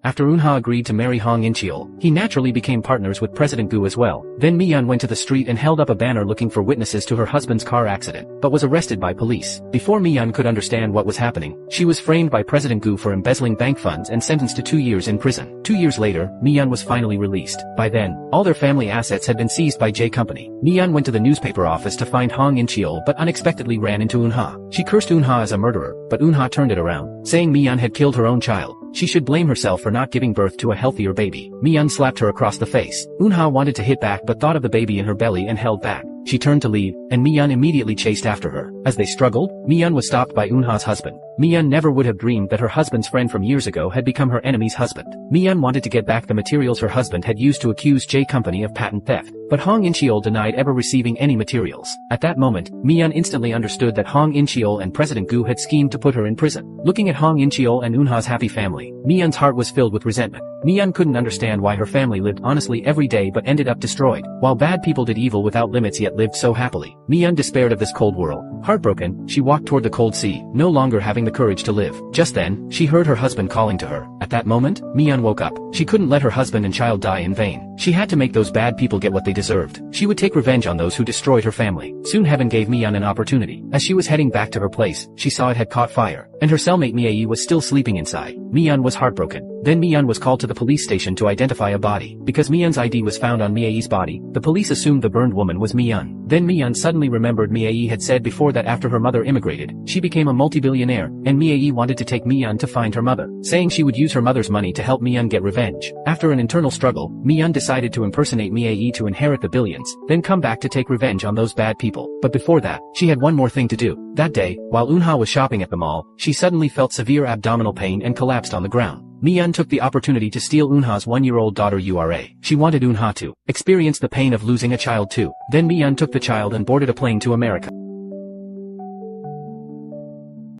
After Eunha agreed to marry Hong In-cheol, he naturally became partners with President Gu as well. Then Mian went to the street and held up a banner looking for witnesses to her husband's car accident, but was arrested by police. Before Mian could understand what was happening, she was framed by President Gu for embezzling bank funds and sentenced to 2 years in prison. 2 years later, Mian was finally released. By then, all their family assets had been seized by J Company. Mian went to the newspaper office to find Hong In-cheol but unexpectedly ran into Eunha. She cursed Eunha as a murderer, but Eunha turned it around, saying Mian had killed her own child. She should blame herself for not giving birth to a healthier baby. Mian slapped her across the face. Eunha wanted to hit back but thought of the baby in her belly and held back. She turned to leave, and Mian immediately chased after her. As they struggled, Mian was stopped by Eunha's husband. Mian never would have dreamed that her husband's friend from years ago had become her enemy's husband. Mian wanted to get back the materials her husband had used to accuse J Company of patent theft, but Hong In-cheol denied ever receiving any materials. At that moment, Mian instantly understood that Hong In-cheol and President Gu had schemed to put her in prison. Looking at Hong In-cheol and Eunha's happy family, Mian's heart was filled with resentment. Mian couldn't understand why her family lived honestly every day but ended up destroyed, while bad people did evil without limits yet lived so happily. Mian despaired of this cold world. Heartbroken, she walked toward the cold sea, no longer having the courage to live. Just then, she heard her husband calling to her. At that moment, Mian woke up. She couldn't let her husband and child die in vain. She had to make those bad people get what they deserved. She would take revenge on those who destroyed her family. Soon heaven gave Mian an opportunity. As she was heading back to her place, she saw it had caught fire, and her cellmate Miae was still sleeping inside. Mian was heartbroken. Then Mian was called to the police station to identify a body. Because Mian's ID was found on Miae's body, the police assumed the burned woman was Mian. Then Mian suddenly remembered Miae had said before that after her mother immigrated, she became a multi-billionaire, and Miae wanted to take Mian to find her mother, saying she would use her mother's money to help Mian get revenge. After an internal struggle, Mian decided to impersonate Miae to inherit the billions, then come back to take revenge on those bad people. But before that, she had one more thing to do. That day, while Eunha was shopping at the mall, she suddenly felt severe abdominal pain and collapsed on the ground. Mian took the opportunity to steal Eunha's 1-year-old daughter Ura. She wanted Eunha to experience the pain of losing a child too. Then Mian took the child and boarded a plane to America.